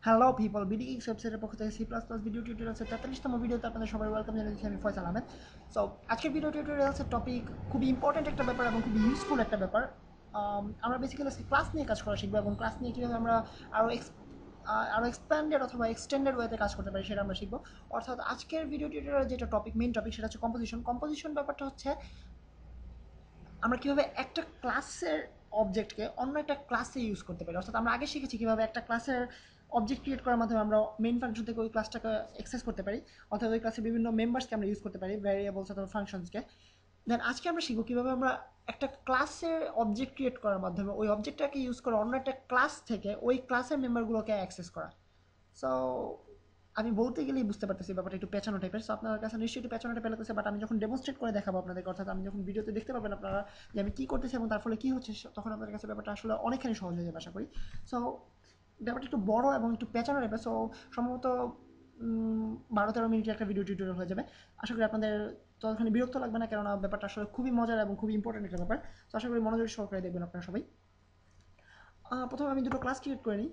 Hello people, BD Kings ওয়েবসাইটের পক্ষ থেকে C++ ভিডিও টিউটোরিয়ালসের 43তম ভিডিওতে আপনাদের সবাই ওয়েলকাম জানাচ্ছি। আমি ফয়সাল আহমেদ। সো আজকের ভিডিও টিউটোরিয়ালসের টপিক খুবই ইম্পর্টেন্ট একটা ব্যাপার এবং খুবই ইউজফুল একটা ব্যাপার। আমরা বেসিক্যালি ক্লাস নিয়ে কাজ করা শিখবো এবং ক্লাস নিয়ে কীভাবে আমরা আরও আরও এক্সপ্যান্ডেড অথবা এক্সটেন্ডেড ওয়েতে কাজ করতে পারি সেটা আমরা শিখবো। অর্থাৎ আজকের ভিডিও টিউটোরিয়াল যেটা টপিক, মেইন টপিক, সেটা হচ্ছে কম্পোজিশন ব্যাপারটা হচ্ছে আমরা কীভাবে একটা ক্লাসের অবজেক্টকে অন্য একটা ক্লাসে ইউজ করতে পারি। অর্থাৎ আমরা আগে শিখেছি কীভাবে একটা ক্লাসের অবজেক্ট ক্রিয়েট করার মাধ্যমে আমরা মেইন ফাংশন থেকে ওই ক্লাসটাকে অ্যাক্সেস করতে পারি, অর্থাৎ ওই ক্লাসের বিভিন্ন মেম্বার্সকে আমরা ইউজ করতে পারি, ভ্যারিয়েবলস অথবা ফাংশনসকে। দেন আজকে আমরা শিখবো কীভাবে আমরা একটা ক্লাসের অবজেক্ট ক্রিয়েট করার মাধ্যমে ওই অবজেক্টটাকে ইউজ করে অন্য একটা ক্লাস থেকে ওই ক্লাসের মেম্বারগুলোকে অ্যাক্সেস করা। সো আমি বলতে গেলেই বুঝতে পারতেছি ব্যাপারটা একটু পেঁচানো টাইপের। সো আপনার কাছে নিশ্চয়ই একটু পেঁচানো টাইপের লাগতেছে, বাট আমি যখন ডেমনস্ট্রেট করে দেখাবো আপনাদেরকে, অর্থাৎ আমি যখন ভিডিওতে দেখতে পাবেন আপনারা যে আমি কী করতেছি এবং তার ফলে কী হচ্ছে, তখন আপনাদের কাছে ব্যাপারটা আসলে অনেকখানি সহজ হয়ে যাবে আশা করি। সো ব্যাপারটা একটু বড় এবং একটু পেঁচানো টাইপের। সো সম্ভবত 12-13 মিনিটের একটা ভিডিও টিউটোরিয়াল হয়ে যাবে। আশা করি আপনাদের ততখানি বিরক্ত লাগবে না, কেননা ব্যাপারটা আসলে খুবই মজার এবং খুবই ইম্পর্টেন্ট একটা ব্যাপার। তো আশা করি মনোযোগ সহকারে দেখবেন আপনারা সবাই। প্রথমে আমি দুটো ক্লাস ক্রিয়েট করে নিই।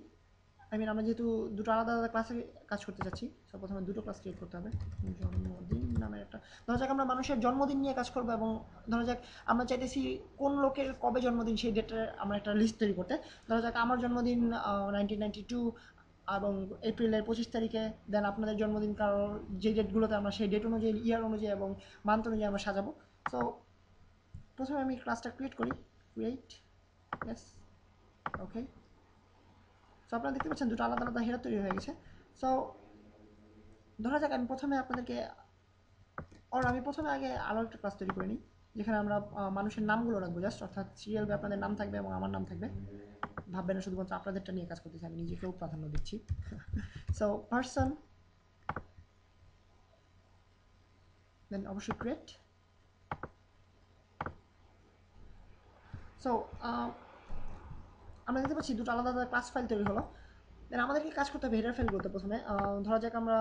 আমরা যেহেতু দুটো আলাদা আলাদা ক্লাসে কাজ করতে চাচ্ছি, সো প্রথমে দুটো ক্লাস ক্রিয়েট করতে হবে। জন্মদিন নামের একটা, ধরা যাক আমরা মানুষের জন্মদিন নিয়ে কাজ করবো এবং ধরা যাক আমরা চাইতেছি কোন লোকের কবে জন্মদিন সেই ডেটের আমরা একটা লিস্ট তৈরি করতে। ধরা যাক আমার জন্মদিন 1992 এবং এপ্রিলের 25 তারিখে। দেন আপনাদের জন্মদিন কারোর যে ডেটগুলোতে আমরা সেই ডেট অনুযায়ী, ইয়ার অনুযায়ী এবং মান্থ অনুযায়ী আমরা সাজাবো। সো প্রথমে আমি ক্লাসটা ক্রিয়েট করি। ক্রিয়েট, ইয়েস, ওকে। সো আপনারা দেখতে পাচ্ছেন দুটো আলাদা আলাদা হেডার তৈরি হয়ে গেছে। সো ধরা যাক আমি প্রথমে আগে আরও একটা ক্লাস তৈরি করে নিই, যেখানে আমরা মানুষের নামগুলো রাখবো জাস্ট, অর্থাৎ সিরিয়াল আপনাদের নাম থাকবে এবং আমার নাম থাকবে। ভাববেন না শুধুমাত্র আপনাদেরটা নিয়ে কাজ করতেছি, আমি নিজেকেও প্রাধান্য দিচ্ছি। সো পার্সন, দেন অবশ্যই ক্রিয়েট। সো আমরা দেখতে পাচ্ছি দুটো আলাদা আলাদা ক্লাস ফাইল তৈরি হলো। দেন আমাদেরকে কাজ করতে হবে হেডার ফাইলগুলোতে। প্রথমে ধরা যাক আমরা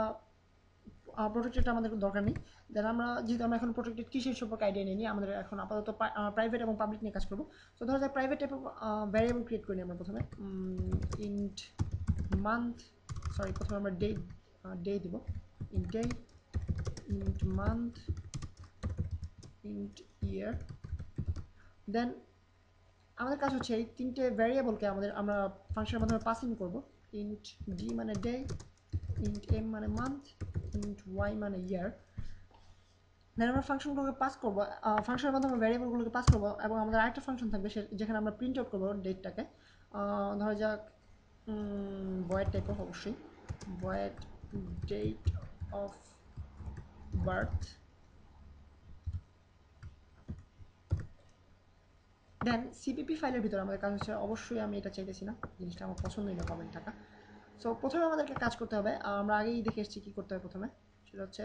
প্রোটেক্টেডটা আমাদের দরকার নেই। দেন যেহেতু আমরা এখন প্রোটেক্টেড কিসের সম্পর্কে আইডিয়া নিই, আমাদের এখন আপাতত প্রাইভেট এবং পাবলিক নিয়ে কাজ করবো। তো ধরা যাক প্রাইভেট টাইপের ভ্যারিয়েবল ক্রিয়েট করি আমরা প্রথমে। ইন্ট মান্থ, সরি প্রথমে আমরা ডে দিব। Int day, int month, int year. Then আমাদের কাজ হচ্ছে এই তিনটে ভ্যারিয়েবলকে আমরা ফাংশনের মাধ্যমে পাসিং করবো। ইন্ট ডি মানে ডে, ইন্ট এম মানে মান্থ, ইন্ট ওয়াই মানে ইয়ার। দেন আমরা ফাংশনগুলোকে পাস করবো, ফাংশনের মাধ্যমে ভ্যারিয়েবলগুলোকে পাস করবো এবং আমাদের আরেকটা ফাংশন থাকবে যেখানে আমরা প্রিন্ট আউট করবো ডেটটাকে। ধরা যাক ভয়েড টাইপ অফ, অবশ্যই void date of birth. Then CPP ফাইলের ভিতরে আমাদের কাজ হচ্ছে, অবশ্যই আমি এটা চাইতেছি না, জিনিসটা আমার পছন্দই না কমেন্ট টাকা। সো প্রথমে আমাদেরকে কাজ করতে হবে, আমরা আগেই দেখে এসেছি কী করতে হয়। প্রথমে সেটা হচ্ছে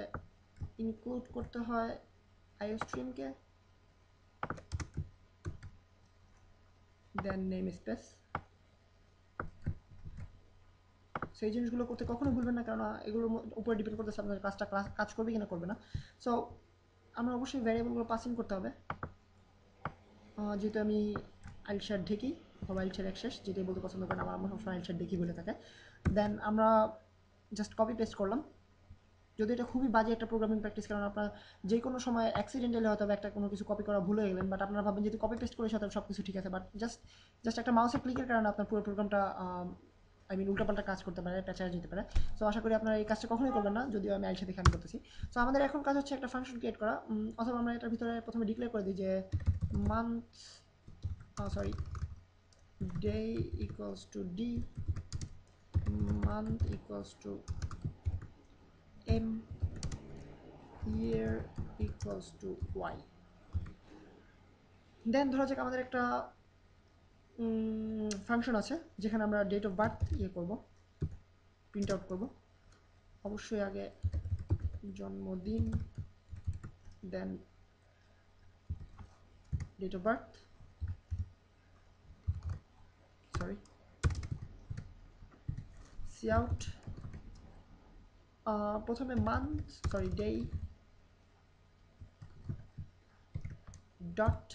ইনক্লুড করতে হয় আইও স্ট্রিমকে, দেন নেম স্পেস। সেই জিনিসগুলো করতে কখনোই ভুলবেন না, কারণ এগুলোর উপরে ডিপেন্ড করতেছে আপনাদের কাজটা কাজ করবে কিনা করবে না। সো আমরা অবশ্যই ভ্যারিয়েবলগুলো পাসিং করতে হবে। যেহেতু আমি আইলশার ঢেকি অথবা আইলশার অ্যাক্সেস যেটাই বলতে পছন্দ করেন, আমার সবসময় আইলশার ঢেকি বলে থাকে। দেন আমরা জাস্ট কপি পেস্ট করলাম। যদি এটা খুবই বাজে একটা প্রোগ্রামিং প্র্যাকটিস, কারণ আপনার যে কোনো সময় অ্যাক্সিডেন্টালি হয়তো একটা কোনো কিছু কপি করা ভুলে গেলেন, বাট আপনারা ভাবেন যেহেতু কপি পেস্ট করেছে সব কিছু ঠিক আছে, বাট জাস্ট একটা মাউসের ক্লিকের কারণে আপনার পুরো প্রোগ্রামটা উল্টাপাল্টা কাজ করতে পারে, পেঁচা যেতে পারে। সো আশা করি আপনারা এই কাজটা কখনোই করবেন না, যদিও আমি আইলশা দেখে আমি করতেছি। সো আমাদের এখন কাজ হচ্ছে একটা ফাংশন ক্রিয়েট করা, অথবা আমরা এটার ভিতরে প্রথমে ডিক্লেয়ার করে দিই যে month, sorry, day equals to D, month equals to m, year equals to y. Then ধরা যাক আমাদের একটা ফাংশন আছে যেখানে আমরা ডেট অফ বার্থ করব, প্রিন্ট আউট করব। অবশ্যই আগে জন্মদিন, then date of birth, sorry cout. প্রথমে month, sorry day dot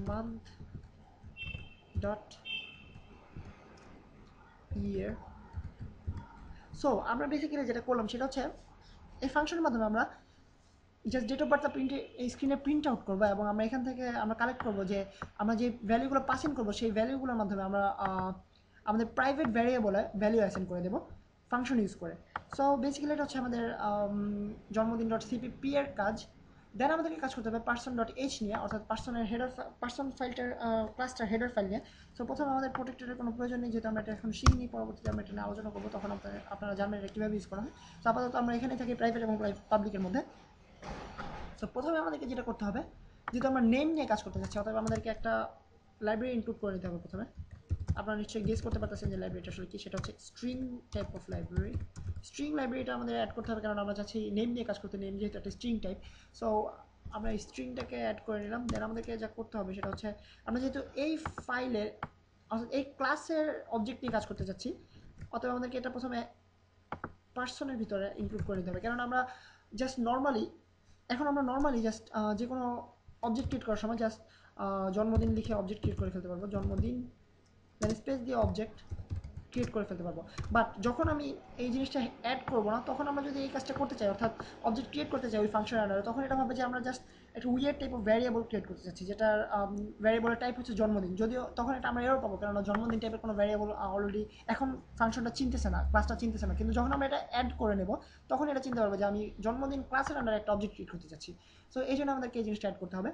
month dot year. So আমরা বেসিক্যালি যেটা করলাম সেটা হচ্ছে এই ফাংশনের মাধ্যমে আমরা জাস্ট ডেট অফ বার্থটা প্রিন্টে এই স্ক্রিনে প্রিন্ট আউট করবো এবং আমরা এখান থেকে আমরা কালেক্ট করবো যে আমরা যে ভ্যালুগুলো পাস ইন করবো সেই ভ্যালুগুলোর মাধ্যমে আমরা আমাদের প্রাইভেট ভ্যারিয়েবলে ভ্যালু অ্যাসাইন করে দেবো ফাংশন ইউজ করে। সো বেসিক্যালি এটা হচ্ছে আমাদের জন্মদিন ডট সিপিপি এর কাজ। দেন আমাদেরকে কাজ করতে হবে পার্সন ডট এইচ নিয়ে, অর্থাৎ পার্সনের হেডার পার্সন ফাইলটার ক্লাসটার হেডার ফাইল নিয়ে। সো প্রথমে আমাদের প্রোটেক্টরের কোনো প্রয়োজন নেই, যেহেতু আমরা এটা এখন শিখিনি, পরবর্তীতে আমরা এটা নিয়ে আলোচনা করবো, তখন আপনারা জানবেন এটা কীভাবে ইউজ করা হয়। সো আপাতত আমরা এখানে থাকি প্রাইভেট এবং পাবলিকের মধ্যে। সো প্রথমে আমাদেরকে যেটা করতে হবে, যেহেতু আমরা নেম নিয়ে কাজ করতে চাচ্ছি, অতএব আমাদেরকে একটা লাইব্রেরি ইনপুট করে নিতে হবে প্রথমে। আপনারা নিশ্চয়ই গেস করতে পারতেছেন যে লাইব্রেরিটা আসলে কি, সেটা হচ্ছে string type of library. String লাইব্রেরিটা আমাদের অ্যাড করতে হবে, কারণ আমরা চাচ্ছি নেম নিয়ে কাজ করতে, নেম যেহেতু একটা স্ট্রিং টাইপ। সো আমরা এই স্ট্রিংটাকে অ্যাড করে নিলাম। দেন আমাদেরকে যা করতে হবে সেটা হচ্ছে, আমরা যেহেতু এই ফাইলের অর্থাৎ এই ক্লাসের অবজেক্ট নিয়ে কাজ করতে চাচ্ছি, অতএব আমাদেরকে এটা প্রথমে পার্সনের ভিতরে ইনক্লুড করে দিতে হবে। কারণ আমরা জাস্ট নর্মালি আমরা নর্মালি জাস্ট যে কোনো অবজেক্ট ক্রিয়েট করার সময় জাস্ট জন্মদিন লিখে অবজেক্ট ক্রিয়েট করে ফেলতে পারবো, জন্মদিন দেন স্পেস দিয়ে অবজেক্ট ক্রিয়েট করে ফেলতে পারবো। বাট যখন আমি এই জিনিসটা অ্যাড করবো না, তখন আমরা যদি এই কাজটা করতে চাই, অর্থাৎ অবজেক্ট ক্রিয়েট করতে চাই ওই ফাংশনের আন্ডারে, তখন এটা ভাবে যে আমরা জাস্ট একটা weird type of variable create করতে চাচ্ছি, যেটার ভ্যারিয়েবলের টাইপ হচ্ছে জন্মদিন। যদিও তখন এটা আমরা এরর পাবো, কারণ জন্মদিন টাইপের কোনো ভ্যারিয়েবল অলরেডি এখন ফাংশনটা চিনতেছে না, ক্লাসটা চিনতেছে না। কিন্তু যখন আমরা এটা অ্যাড করে নেব, তখন এটা চিনতে পারবো যে আমি জন্মদিন ক্লাসের আন্ডারে একটা অবজেক্ট ক্রিয়েট করতে চাচ্ছি। সো এই জন্য আমাদেরকে এই জিনিসটা অ্যাড করতে হবে।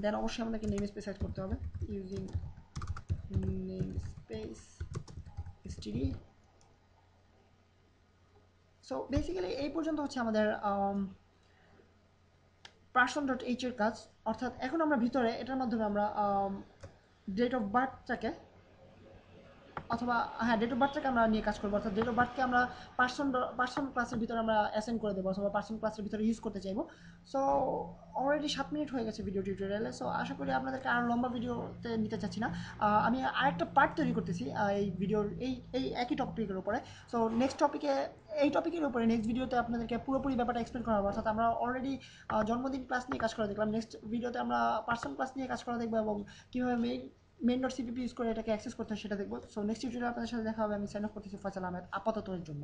দেন অবশ্যই আমাদেরকে নেম স্পেস অ্যাড করতে হবে using name space std। So basically এই পর্যন্ত হচ্ছে আমাদের পার্সন ডট এইচ এর কাজ। অর্থাৎ এখন আমরা ভিতরে এটার মাধ্যমে আমরা ডেট অফ বার্থটাকে, অথবা হ্যাঁ ডেট অফ বার্থটাকে আমরা নিয়ে কাজ করবো। অর্থাৎ ডেট অফ বার্থকে আমরা পার্সন ক্লাসের ভিতরে আমরা অ্যাসাইন করে দেবো, অথবা পার্সন ক্লাসের ভিতরে ইউজ করতে চাইবো। সো অলরেডি 7 মিনিট হয়ে গেছে ভিডিও টিউটোরিয়ালে। সো আশা করি আপনাদেরকে আর লম্বা ভিডিওতে নিতে চাচ্ছি না। আমি আরেকটা পার্ট তৈরি করতেছি এই ভিডিওর এই একই টপিকের উপরে। সো নেক্সট টপিকে এই টপিকের উপরে নেক্সট ভিডিওতে আপনাদেরকে পুরোপুরি ব্যাপারটা এক্সপ্লেন করা হবে। অর্থাৎ আমরা অলরেডি জন্মদিন ক্লাস নিয়ে কাজ করা দেখলাম, নেক্সট ভিডিওতে আমরা পার্সন ক্লাস নিয়ে কাজ করা দেখবো এবং কীভাবে মেইন ডট সিপিপি ইউজ করে এটাকে অ্যাক্সেস করতে হয় সেটা দেখবো। সো নেক্সট টিউটোরিয়ালে আপনাদের সাথে দেখা হবে। আমি সাইন অফ করতেছি ফয়সাল আহমেদ আপাতত এর জন্য।